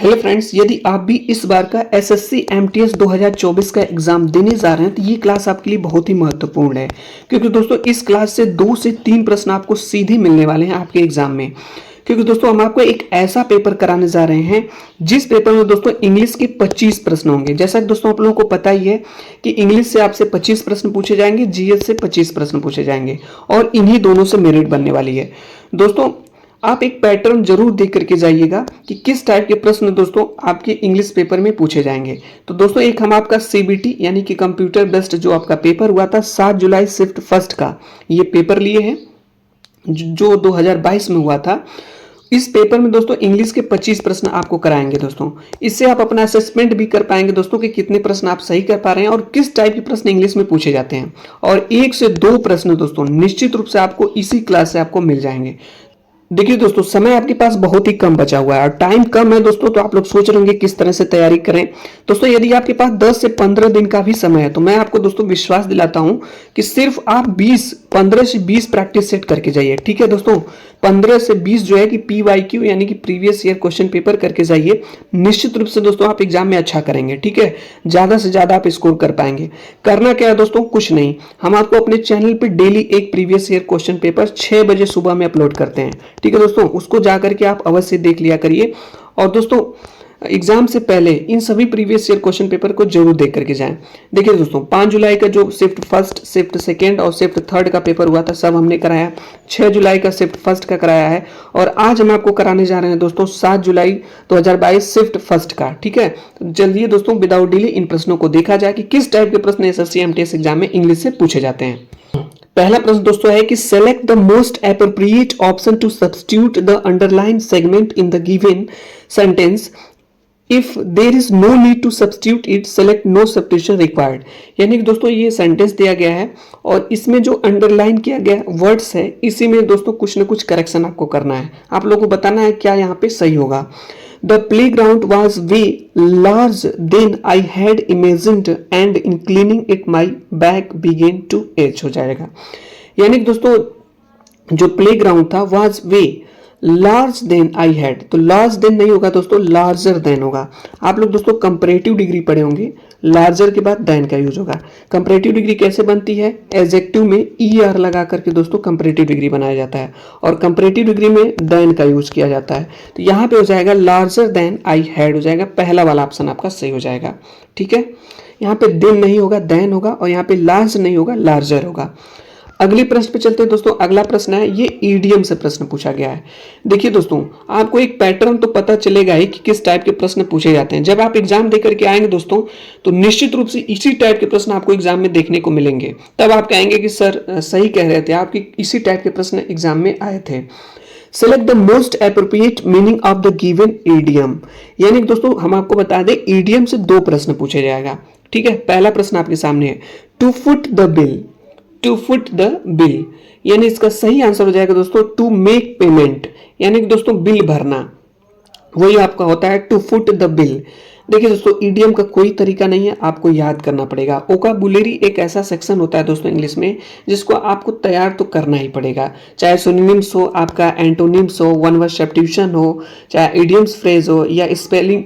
Hello friends, यदि आप भी इस बार का एसएससी एमटीएस 2024 का एग्जाम देने जा रहे हैं तो ये क्लास आपके लिए बहुत ही महत्वपूर्ण है। क्योंकि दोस्तों इस क्लास से 2 से 3 प्रश्न आपको सीधे मिलने वाले हैं आपके एग्जाम में। क्योंकि दोस्तों हम आपको एक ऐसा पेपर कराने जा रहे हैं जिस पेपर में दोस्तों इंग्लिश के 25 प्रश्न होंगे। जैसा कि दोस्तों आप लोगों को पता ही है कि इंग्लिश से आपसे 25 प्रश्न पूछे जाएंगे, जीएस से 25 प्रश्न पूछे जाएंगे और इन्हीं दोनों से मेरिट बनने वाली है। दोस्तों आप एक पैटर्न जरूर देख करके जाइएगा कि किस टाइप के प्रश्न दोस्तों आपके इंग्लिश पेपर में पूछे जाएंगे। तो दोस्तों एक हम आपका सीबीटी यानी कि कंप्यूटर बेस्ड जो आपका पेपर हुआ था 7 जुलाई शिफ्ट फर्स्ट का ये पेपर लिए हैं जो 2022 में हुआ था। इस पेपर में दोस्तों इंग्लिश के 25 प्रश्न आपको कराएंगे दोस्तों। इससे आप अपना असेसमेंट भी कर पाएंगे दोस्तों कि कितने प्रश्न आप सही कर पा रहे हैं और किस टाइप के प्रश्न इंग्लिश में पूछे जाते हैं। और 1 से 2 प्रश्न दोस्तों निश्चित रूप से आपको इसी क्लास से आपको मिल जाएंगे। देखिए दोस्तों समय आपके पास बहुत ही कम बचा हुआ है और टाइम कम है दोस्तों, तो आप लोग सोच रहे होंगे किस तरह से तैयारी करें। दोस्तों यदि आपके पास 10 से 15 दिन का भी समय है तो मैं आपको दोस्तों विश्वास दिलाता हूं कि सिर्फ आप 15 से 20 प्रैक्टिस सेट करके जाइए। ठीक है दोस्तों, 15 से 20 जो है कि PYQ यानी कि प्रीवियस ईयर क्वेश्चन पेपर करके जाइए। निश्चित रूप से दोस्तों आप एग्जाम में अच्छा करेंगे। ठीक है, ज्यादा से ज्यादा आप स्कोर कर पाएंगे। करना क्या है दोस्तों, कुछ नहीं, हम आपको अपने चैनल पे डेली एक प्रीवियस ईयर क्वेश्चन पेपर 6 बजे सुबह में अपलोड करते हैं। ठीक है दोस्तों, उसको जाकर के आप अवश्य देख लिया करिए। और दोस्तों एग्जाम से पहले इन सभी प्रीवियस ईयर क्वेश्चन पेपर को जरूर देख करके जाएं। देखिए दोस्तों 5 जुलाई का जो शिफ्ट फर्स्ट, शिफ्ट सेकेंड और शिफ्ट थर्ड का पेपर हुआ था सब हमने कराया। 6 जुलाई का शिफ्ट फर्स्ट का कराया है और आज हम आपको कराने जा रहे हैं दोस्तों 7 जुलाई 2022 शिफ्ट फर्स्ट का। ठीक है, तो चलिए दोस्तों विदाउट डिले इन प्रश्नों को देखा जाए कि किस टाइप के प्रश्न एसएससी एमटीएस एग्जाम में इंग्लिश से पूछे जाते हैं। पहला प्रश्न दोस्तों है कि select the most appropriate option to substitute the underline segment in the given sentence. If there is no need to substitute it select no substitution required. यानी कि दोस्तों ये सेंटेंस दिया गया है और इसमें जो अंडरलाइन किया गया वर्ड्स है इसी में दोस्तों कुछ ना कुछ करेक्शन आपको करना है। आप लोगों को बताना है क्या यहाँ पे सही होगा। The playground was way large than I had imagined and in cleaning it my back began to itch हो जाएगा। यानी कि दोस्तों जो प्लेग्राउंड था was way large than I had, तो लार्ज देन नहीं होगा दोस्तों, लार्जर देन होगा। आप लोग दोस्तों कंपैरेटिव डिग्री पढ़े होंगे, लार्जर के बाद देन का यूज होगा। कंपैरेटिव डिग्री कैसे बनती है, एडजेक्टिव में ER लगा करके दोस्तों कंपैरेटिव डिग्री बनाया जाता है और कंपैरेटिव डिग्री में देन का यूज किया जाता है। तो यहाँ पे हो जाएगा लार्जर देन आई हैड हो जाएगा, पहला वाला ऑप्शन आपका सही हो जाएगा। ठीक है, यहाँ पे देन नहीं होगा, देन होगा और यहाँ पे लार्ज नहीं होगा, लार्जर होगा। अगले प्रश्न पे चलते हैं दोस्तों। अगला प्रश्न है, ये ईडीएम से प्रश्न पूछा गया है। देखिए दोस्तों आपको एक पैटर्न तो पता चलेगा ही कि किस टाइप के प्रश्न पूछे जाते हैं। जब आप एग्जाम देकर के आएंगे दोस्तों तो निश्चित रूप से इसी टाइप के प्रश्न आपको एग्जाम में देखने को मिलेंगे। तब आप कहेंगे कि सर सही कह रहे थे, आपकी इसी टाइप के प्रश्न एग्जाम में आए थे। Select the most appropriate meaning of the given EDM. यानी कि दोस्तों हम आपको बता दें ईडीएम से 2 प्रश्न पूछे जाएगा। ठीक है, पहला प्रश्न आपके सामने है to foot the bill. To foot the bill यानी इसका सही आंसर हो जाएगा दोस्तों टू मेक पेमेंट, यानी कि दोस्तों बिल भरना, वही आपका होता है टू फुट द बिल। देखिए दोस्तों ईडीएम का कोई तरीका नहीं है, आपको याद करना पड़ेगा। वोकैबुलरी एक ऐसा सेक्शन होता है दोस्तों इंग्लिश में जिसको आपको तैयार तो करना ही पड़ेगा, चाहे सिनोनिम्स हो, आपका एंटोनिम्स हो, वन वर्ड सब्स्टिट्यूशन हो, चाहे इडियम्स फ्रेज हो या स्पेलिंग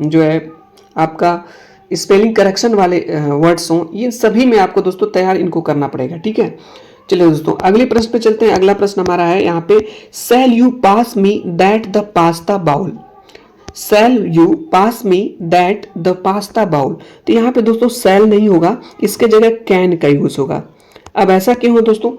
जो है आपका स्पेलिंग करेक्शन वाले वर्ड्स हों, ये सभी में आपको दोस्तों तैयार इनको करना पड़ेगा। ठीक है, चलिए दोस्तों अगले प्रश्न पे चलते हैं। अगला प्रश्न हमारा है यहाँ पे sell you pass me that the pasta bowl. Sell you pass me that the pasta bowl, तो यहाँ पे दोस्तों सेल नहीं होगा, इसके जगह कैन का यूज होगा। अब ऐसा क्यों हो दोस्तों,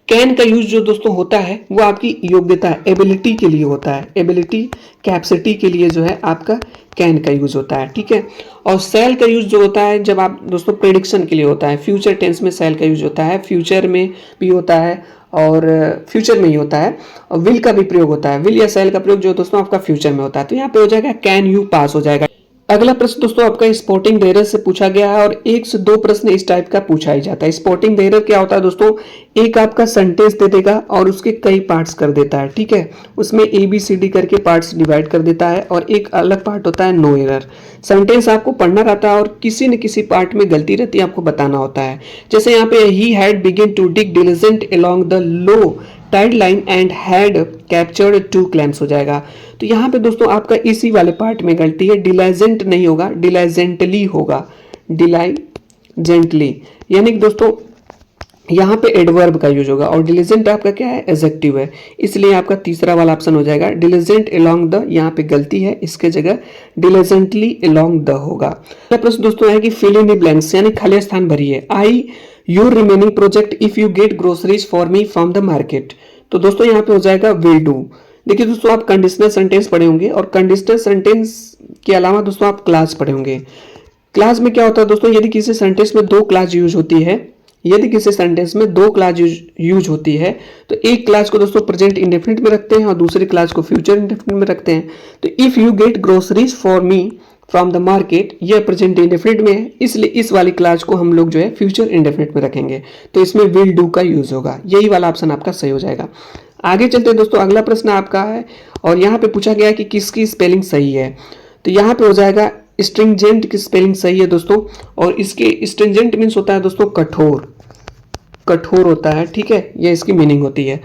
कैन का यूज जो दोस्तों होता है वो आपकी योग्यता एबिलिटी के लिए होता है, एबिलिटी कैपेसिटी के लिए जो है आपका कैन का यूज होता है। ठीक है, और सेल का यूज जो होता है जब आप दोस्तों प्रेडिक्शन के लिए होता है, फ्यूचर टेंस में सेल का यूज होता है, फ्यूचर में भी होता है और फ्यूचर में ही होता है, और विल का भी प्रयोग होता है। विल या सेल का प्रयोग जो दोस्तों आपका फ्यूचर में होता है। तो यहाँ पे हो जाएगा कैन यू पास हो जाएगा। अगला प्रश्न दोस्तों आपका स्पॉटिंग द एरर से पूछा गया है और 1 से 2 प्रश्न इस टाइप का पूछा ही जाता है। स्पॉटिंग द एरर क्या होता है दोस्तों, एक आपका सेंटेंस दे देगा और उसके कई पार्ट्स कर देता है। ठीक है, उसमें ABCD करके पार्ट्स डिवाइड कर देता है और एक अलग पार्ट होता है नो एरर। सेंटेंस आपको पढ़ना रहता है और किसी न किसी पार्ट में गलती रहती है, आपको बताना होता है। जैसे यहाँ पे he had begin to dig diligent along the low tide line and had captured 2 clams हो जाएगा। तो यहाँ पे दोस्तों आपका इसी वाले पार्ट में गलती है, डिलाइजेंट नहीं होगा, डिलाइजेंटली होगा, डिलाइजेंटली, यानी कि दोस्तों यहाँ पे एडवर्ब का यूज होगा और डिलीजेंट आपका क्या है, एडजेक्टिव है, इसलिए आपका तीसरा वाला ऑप्शन हो जाएगा डिलीजेंट अलोंग द, यहाँ पे गलती है, इसके जगह डिलीजेंटली अलोंग द होगा। अगला प्रश्न दोस्तों है कि फिल इन द ब्लैंक्स, यानी खाली स्थान भरिए। I your remaining project if you get groceries for me from the market. तो दोस्तों यहाँ पे हो जाएगा विल डू। देखिए दोस्तों आप कंडीशनल सेंटेंस पढ़े होंगे और कंडीशनल सेंटेंस के अलावा दोस्तों आप क्लास पढ़े होंगे। क्लास में क्या होता है दोस्तों, यदि किसी सेंटेंस में दो क्लास यूज होती है, यदि किसी सेंटेंस में दो क्लास यूज होती है तो एक क्लास को दोस्तों प्रेजेंट इंडेफिनिट में रखते हैं और दूसरी क्लास को फ्यूचर इंडेफिनिट में रखते हैं। तो if you get groceries for me from the market, यह प्रेजेंट इंडेफिनिट में है, इसलिए इस वाली क्लास को हम लोग जो है फ्यूचर इंडेफिनिट में रखेंगे, तो इसमें विल डू का यूज होगा। यही वाला ऑप्शन आपका सही हो जाएगा। आगे चलते हैं दोस्तों, अगला प्रश्न आपका है और यहाँ पे पूछा गया है कि किसकी स्पेलिंग सही है। तो यहाँ पे हो जाएगा स्ट्रिंजेंट की स्पेलिंग सही है दोस्तों, और इसके स्ट्रिंजेंट मीन्स होता है दोस्तों कठोर, कठोर होता है, ठीक है, ये इसकी मीनिंग होती है।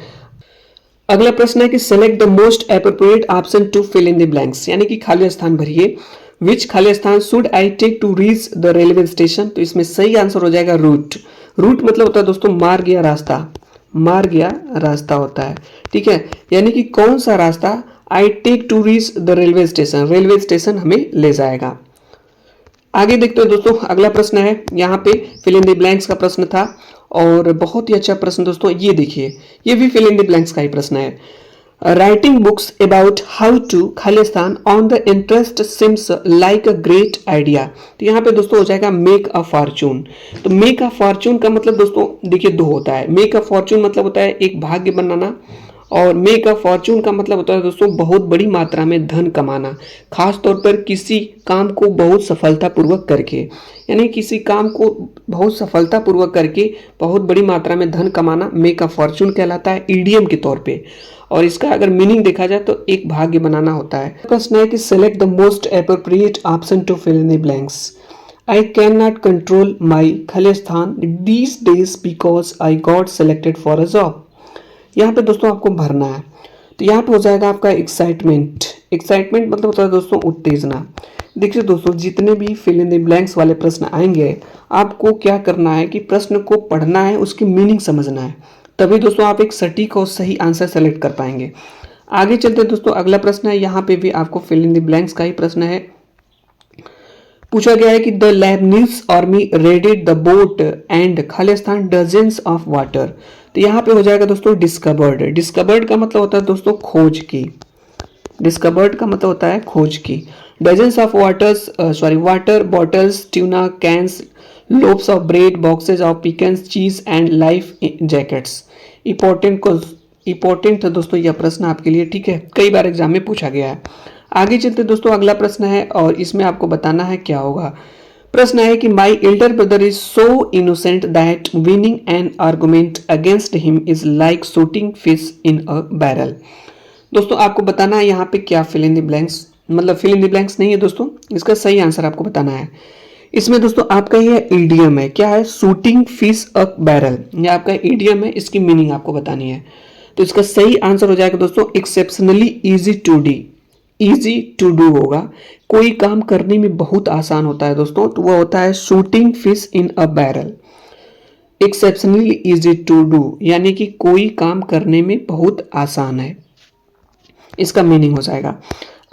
अगला प्रश्न है कि select the most appropriate option to fill in the blanks, यानी कि खाली स्थान भरिए। विच खाली स्थान should I take to reach the railway station. तो इसमें सही आंसर हो जाएगा रूट। रूट मतलब होता है दोस्तों मार्ग या रास्ता, मार्ग या रास्ता होता है, ठीक है, यानी कि कौन सा रास्ता I take to reach the railway station, railway station हमें ले जाएगा। आगे देखते हैं दोस्तों, अगला प्रश्न है, यहाँ पे फिल इन द ब्लैंक्स का प्रश्न था और बहुत ही अच्छा प्रश्न दोस्तों, ये देखिए, ये भी फिल इन द ब्लैंक्स का ही प्रश्न है। Writing books about how to खाली स्थान on the interest seems like a great idea. तो यहाँ पे दोस्तों हो जाएगा मेक अ फॉर्चून। तो मेक अ फॉर्चून का मतलब दोस्तों देखिए दो होता है। मेक अ फॉर्चून मतलब होता है एक भाग्य बनाना, और मेक अ फॉर्चून का मतलब होता है दोस्तों बहुत बड़ी मात्रा में धन कमाना, खास तौर पर किसी काम को बहुत सफलतापूर्वक करके, यानी किसी काम को बहुत सफलतापूर्वक करके बहुत बड़ी मात्रा में धन कमाना मेक अ फॉर्चून कहलाता है ईडीएम के तौर पे। और इसका अगर मीनिंग देखा जाए तो एक भाग्य बनाना होता है। प्रश्न है कि select the most appropriate option to fill in the blanks. I can not control my खाली स्थान these days because I got selected for a job. यहाँ पे दोस्तों आपको भरना है, तो यहाँ पे हो जाएगा आपका एक्साइटमेंट। एक्साइटमेंट मतलब होता है दोस्तों उत्तेजना। देखिए दोस्तों जितने भी फिल इन द ब्लैंक्स वाले प्रश्न आएंगे, आपको क्या करना है कि प्रश्न को पढ़ना है, उसकी मीनिंग समझना है, तभी दोस्तों आप एक सटीक और सही आंसर सेलेक्ट कर पाएंगे। आगे चलते हैं दोस्तों, अगला प्रश्न है, यहाँ पे भी आपको फिल इन द ब्लैंक्स का ही प्रश्न है। पूछा गया है कि the Lebanese army raided the boat and खाली स्थान डजन्स ऑफ वाटर। तो यहाँ पे हो जाएगा दोस्तों डिस्कवर्ड। डिस्कवर्ड का मतलब होता है दोस्तों खोज की, डिस्कवर्ड का मतलब होता है खोज की। Dozens of waters water bottles, tuna cans, loaves of bread, boxes of pecans, cheese and life jackets. Important था दोस्तों यह प्रश्न आपके लिए, ठीक है, कई बार एग्जाम में पूछा गया है। आगे चलते दोस्तों, अगला प्रश्न है और इसमें आपको बताना है क्या होगा। प्रश्न है कि my elder brother is so innocent that winning an argument against him is like shooting fish in a barrel. दोस्तों आपको बताना है यहाँ पे क्या फिल इन द ब्लैंक्स, मतलब फिल इन द ब्लैंक्स नहीं है दोस्तों, इसका सही आंसर आपको बताना है। इसमें दोस्तों आपका यह ईडियम है, क्या है, शूटिंग फिश अ बैरल, ये आपका ईडियम है, इसकी मीनिंग आपको बतानी है। तो इसका सही आंसर हो जाएगा दोस्तों exceptionally easy to do, easy to do होगा। कोई काम करने में बहुत आसान होता है दोस्तों, तो वह होता है shooting fish in a barrel. Exceptionally easy to do यानी कि कोई काम करने में बहुत आसान है, इसका मीनिंग हो जाएगा।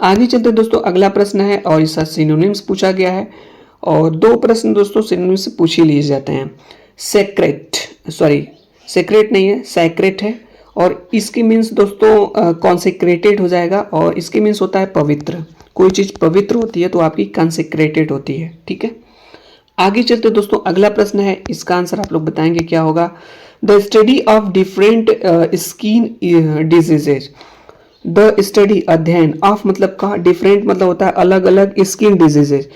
आगे चलते दोस्तों, अगला प्रश्न है और इसका सिनोनिम्स पूछा गया है और दो प्रश्न दोस्तों सिनोनिम्स से पूछ ही लिए जाते हैं। सेक्रेट, सेक्रेट नहीं है, सैक्रेट है, और इसकी मीन्स दोस्तों कॉन्सेक्रेटेड हो जाएगा, और इसकी मीन्स होता है पवित्र। कोई चीज़ पवित्र होती है तो आपकी कॉन्सेक्रेटेड होती है, ठीक है। आगे चलते दोस्तों, अगला प्रश्न है, इसका आंसर आप लोग बताएंगे क्या होगा। The study of different skin diseases. The study अध्ययन ऑफ मतलब का, डिफरेंट मतलब होता है अलग अलग, स्किन डिजीजेज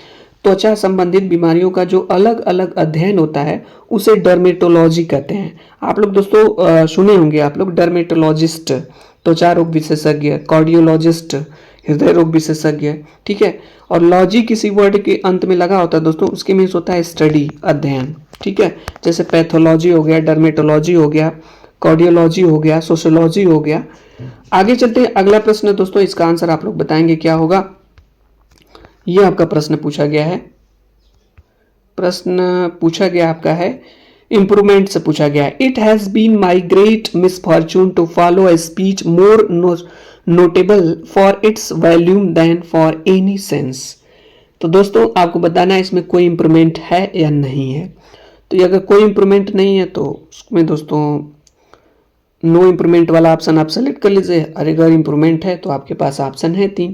त्वचा संबंधित बीमारियों का जो अलग अलग अध्ययन होता है उसे डर्मेटोलॉजी कहते हैं। आप लोग दोस्तों सुने होंगे आप लोग डर्मेटोलॉजिस्ट त्वचा रोग विशेषज्ञ, कार्डियोलॉजिस्ट हृदय रोग विशेषज्ञ, ठीक है, और लॉजी किसी वर्ड के अंत में लगा होता है दोस्तों, उसके मीन्स होता है स्टडी, अध्ययन, ठीक है, जैसे पैथोलॉजी हो गया, डर्मेटोलॉजी हो गया, कार्डियोलॉजी हो गया, सोशियोलॉजी हो गया। आगे चलते हैं, अगला प्रश्न है दोस्तों, इसका आंसर आप लोग बताएंगे क्या होगा। ये आपका प्रश्न पूछा गया है, प्रश्न पूछा गया आपका है इंप्रूवमेंट से पूछा गया है। It has been my great misfortune to follow a speech more notable for its volume than for any sense. तो दोस्तों आपको बताना है इसमें कोई इंप्रूवमेंट है या नहीं है। तो ये अगर कोई इंप्रूवमेंट नहीं है तो उसमें दोस्तों नो इंप्रूवमेंट वाला ऑप्शन आप सेलेक्ट कर लीजिए, और अगर इंप्रूवमेंट है तो आपके पास ऑप्शन है 3।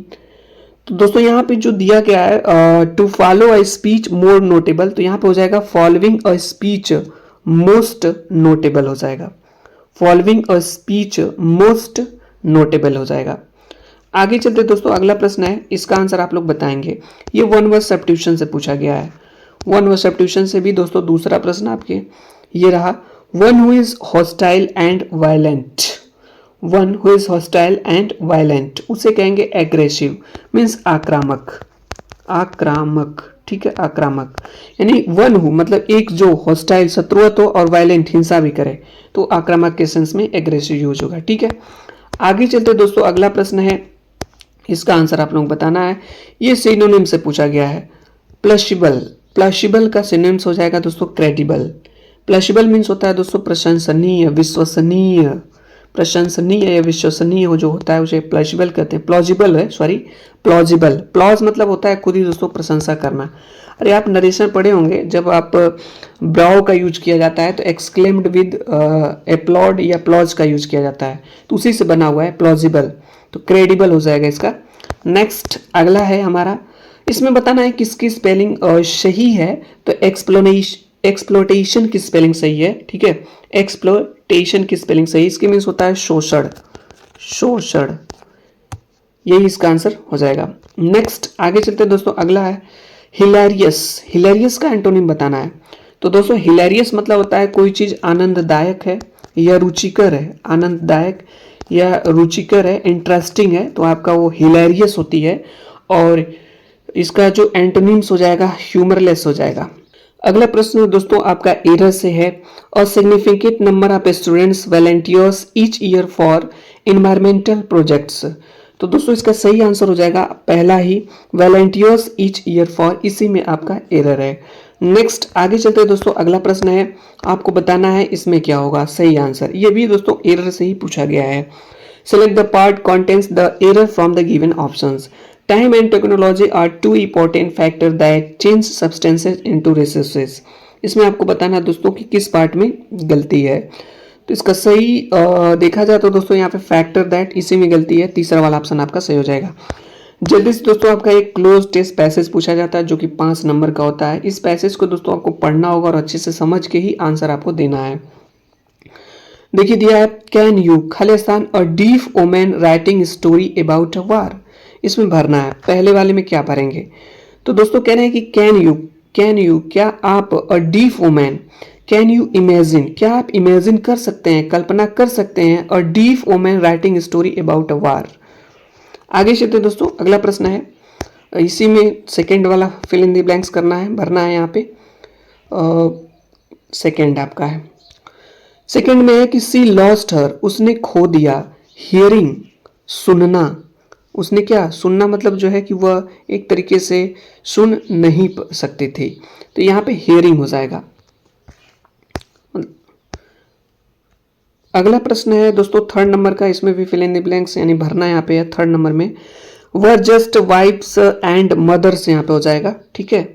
तो दोस्तों यहाँ पे जो दिया गया है to follow a speech more notable, तो यहाँ पे हो जाएगा following a speech most notable हो जाएगा, following a speech most notable हो जाएगा। आगे चलते दोस्तों, अगला प्रश्न है, इसका आंसर आप लोग बताएंगे। ये वन वर्ड सब्स्टिट्यूशन से पूछा गया है। वन वर्ड सब्स्टिट्यूशन से भी दोस्तों दूसरा प्रश्न आपके ये रहा, one who is hostile and violent, one who is hostile and violent उसे कहेंगे एग्रेसिव, मीन्स आक्रामक, आक्रामक, ठीक है, आक्रामक। यानी वन हु मतलब एक जो हॉस्टाइल शत्रुवत हो और वायलेंट हिंसा भी करे, तो आक्रामक के सेंस में एग्रेसिव यूज होगा, ठीक है। आगे चलते दोस्तों, अगला प्रश्न है, इसका आंसर आप लोग बताना है। ये सिनोनिम से पूछा गया है। प्लशिबल, प्लशिबल का सिनोनिम्स हो जाएगा दोस्तों क्रेडिबल। प्लशिबल मीन्स होता है दोस्तों प्रशंसनीय, विश्वसनीय, प्रशंसनीय या विश्वसनीय हो जो होता है उसे प्लशिबल कहते हैं। प्लॉजिबल है, सॉरी प्लॉजिबल, प्लॉज मतलब होता है खुद ही दोस्तों प्रशंसा करना। अरे आप नरेशन पढ़े होंगे, जब आप ब्राउ का यूज किया जाता है तो एक्सक्लेम्ड विद एप्लॉड या प्लॉज का यूज किया जाता है, तो उसी से बना हुआ है प्लॉजिबल, तो क्रेडिबल हो जाएगा इसका। नेक्स्ट अगला है हमारा, इसमें बताना है किसकी स्पेलिंग सही है, तो एक्सप्लोटेशन की स्पेलिंग सही है, ठीक है, एक्सप्लोटेशन की स्पेलिंग सही, इसके मीन्स होता है शोषण, शोषण, यही इसका आंसर हो जाएगा। नेक्स्ट आगे चलते हैं दोस्तों, अगला है हिलेरियस, हिलेरियस का एंटोनिम बताना है। तो दोस्तों हिलेरियस मतलब होता है कोई चीज आनंददायक है या रुचिकर है, आनंददायक या रुचिकर है, इंटरेस्टिंग है, तो आपका वो हिलेरियस होती है। और इसका जो एंटोनिम्स हो जाएगा ह्यूमरलेस हो जाएगा। अगला प्रश्न दोस्तों आपका एरर से है, a significant number of students volunteers each year for environmental projects. तो दोस्तों इसका सही आंसर हो जाएगा पहला ही, वॉलंटियर्स ईच ईयर फॉर, इसी में आपका एरर है। नेक्स्ट आगे चलते हैं दोस्तों, अगला प्रश्न है, आपको बताना है इसमें क्या होगा सही आंसर। ये भी दोस्तों एरर से ही पूछा गया है। Select the part contains the error from the given options. Time and technology are two important factor that change substances into resources. इसमें आपको बताना है दोस्तों कि किस पार्ट में गलती है। तो इसका सही देखा जाए तो दोस्तों यहाँ पे फैक्टर दैट, इसी में गलती है, तीसरा वाला ऑप्शन आपका सही हो जाएगा। जल्दी से दोस्तों आपका एक क्लोज टेस्ट पैसेज पूछा जाता है जो कि 5 नंबर का होता है। इस पैसेज को दोस्तों आपको पढ़ना होगा और अच्छे से समझ के ही आंसर आपको देना है। देखिए दिया है, can you Khalistan a deaf women writing story about a war, इसमें भरना है। पहले वाले में क्या भरेंगे, तो दोस्तों कह रहे हैं कि कैन यू क्या आप, a deaf women, can you imagine क्या आप इमेजिन कर सकते हैं, कल्पना कर सकते हैं, a deaf women writing story about a war. आगे चलते दोस्तों, अगला प्रश्न है, इसी में सेकेंड वाला फिल इन द ब्लैंक्स करना है, भरना है। यहाँ पे सेकेंड आपका है, सेकेंड में है कि सी लॉस्ट हर, उसने खो दिया, हियरिंग सुनना, उसने क्या सुनना मतलब जो है कि वह एक तरीके से सुन नहीं सकती थी, तो यहाँ पे हियरिंग हो जाएगा। अगला प्रश्न है दोस्तों थर्ड नंबर का, इसमें भी फिल इन द ब्लैंक्स यानी भरना यहाँ पे है। थर्ड नंबर में वह जस्ट वाइफ्स एंड मदर्स यहाँ पे हो जाएगा, ठीक है।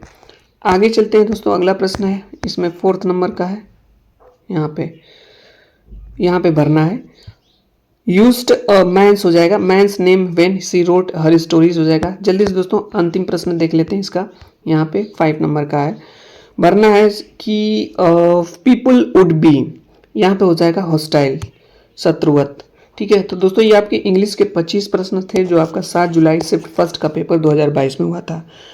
आगे चलते हैं दोस्तों, अगला प्रश्न है, इसमें फोर्थ नंबर का है, यहाँ पे भरना है। यूज्ड अ मैंस हो जाएगा, man's name when she wrote her stories हो जाएगा। जल्दी से दोस्तों अंतिम प्रश्न देख लेते हैं इसका, यहाँ पे 5 नंबर का है, भरना है कि पीपल वुड बी, यहाँ पे हो जाएगा हॉस्टाइल, शत्रुवत, ठीक है। तो दोस्तों ये आपके इंग्लिश के 25 प्रश्न थे जो आपका 7 जुलाई शिफ्ट फर्स्ट का पेपर 2022 में हुआ था।